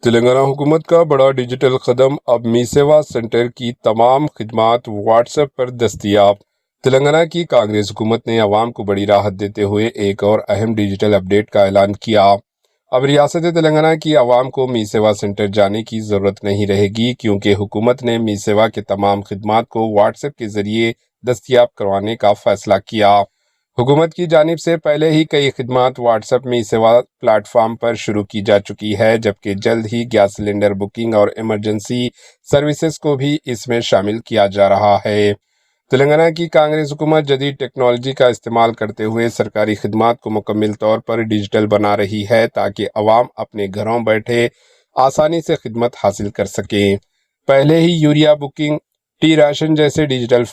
تلنگانہ حکومت کا بڑا ڈیجیٹل قدم، اب می سیوا سینٹر کی تمام خدمات واٹس ایپ پر دستیاب۔ تلنگانہ کی کانگریس حکومت نے عوام کو بڑی راحت دیتے ہوئے ایک اور اہم ڈیجیٹل اپڈیٹ کا اعلان کیا۔ اب ریاست تلنگانہ کی عوام کو می سیوا سینٹر جانے کی ضرورت نہیں رہے گی، کیونکہ حکومت نے می سیوا کے تمام خدمات کو واٹس ایپ کے ذریعے دستیاب کروانے کا فیصلہ کیا۔ حکومت کی جانب سے پہلے ہی کئی خدمات واٹس ایپ می سیوا پلیٹ فارم پر شروع کی جا چکی ہے، جبکہ جلد ہی گیس سلنڈر بکنگ اور ایمرجنسی سروسز کو بھی اس میں شامل کیا جا رہا ہے۔ تلنگانہ کی کانگریس حکومت جدید ٹیکنالوجی کا استعمال کرتے ہوئے سرکاری خدمات کو مکمل طور پر ڈیجیٹل بنا رہی ہے، تاکہ عوام اپنے گھروں بیٹھے آسانی سے خدمت حاصل کر سکیں۔ پہلے ہی یوریا بکنگ، ٹی راشن جیسے ڈیجیٹل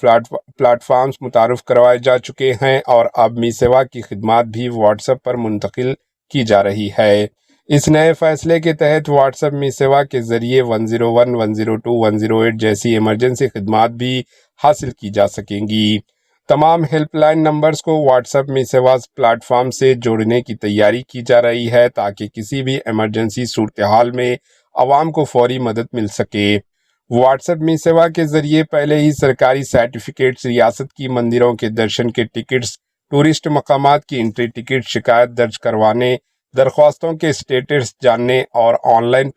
پلیٹ فارمز متعارف کروائے جا چکے ہیں، اور اب می سیوا کی خدمات بھی واٹس ایپ پر منتقل کی جا رہی ہے۔ اس نئے فیصلے کے تحت واٹس ایپ می سیوا کے ذریعے 101، 102، 108 جیسی ایمرجنسی خدمات بھی حاصل کی جا سکیں گی۔ تمام ہیلپ لائن نمبرز کو واٹس ایپ می سیوا پلیٹ فارم سے جوڑنے کی تیاری کی جا رہی ہے، تاکہ کسی بھی ایمرجنسی صورتحال میں عوام کو فوری مدد مل سکے۔ واٹس ایپ می سیوا کے ذریعے پہلے ہی سرکاری سرٹیفکیٹس، ریاست کی مندروں کے درشن کے ٹکٹس، ٹورسٹ مقامات کی انٹری ٹکٹ، شکایت درج کروانے، درخواستوں کے سٹیٹس جاننے اور آن لائن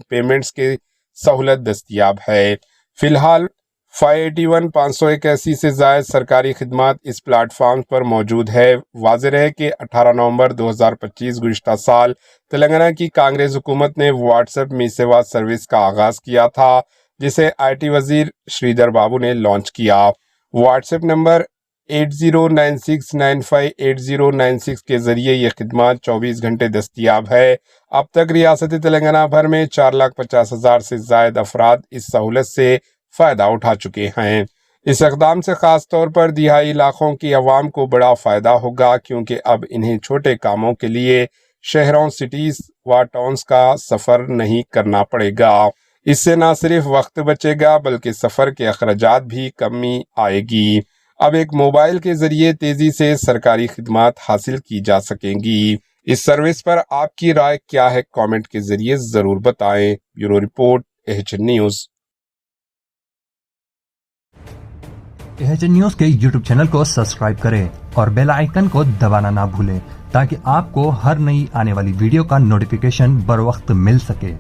پیمنٹس کی سہولت دستیاب ہے۔ فی الحال 581 581 سے زائد سرکاری خدمات اس پلیٹ فارم پر موجود ہے۔ واضح رہے کہ 18 نومبر 2025 گزشتہ سال تلنگانہ کی کانگریس حکومت نے واٹس ایپ می سیوا سروس کا آغاز کیا تھا، جسے آئی ٹی وزیر شریدر بابو نے لانچ کیا۔ واٹس ایپ نمبر 8096958096 کے ذریعے یہ خدمات 24 گھنٹے دستیاب ہے۔ اب تک ریاست تلنگانہ بھر میں 4,50,000 سے زائد افراد اس سہولت سے فائدہ اٹھا چکے ہیں۔ اس اقدام سے خاص طور پر دیہی علاقوں کی عوام کو بڑا فائدہ ہوگا، کیونکہ اب انہیں چھوٹے کاموں کے لیے شہروں، سٹیز و ٹاؤنز کا سفر نہیں کرنا پڑے گا۔ اس سے نہ صرف وقت بچے گا، بلکہ سفر کے اخراجات بھی کمی آئے گی۔ اب ایک موبائل کے ذریعے تیزی سے سرکاری خدمات حاصل کی جا سکیں گی۔ اس سروس پر آپ کی رائے کیا ہے؟ کامنٹ کے ذریعے ضرور بتائیں۔ Bureau report, AHN news. AHN news کے YouTube چینل کو سبسکرائب کریں اور بیل آئیکن کو دبانا نہ بھولیں، تاکہ آپ کو ہر نئی آنے والی ویڈیو کا نوٹیفیکیشن بر وقت مل سکے۔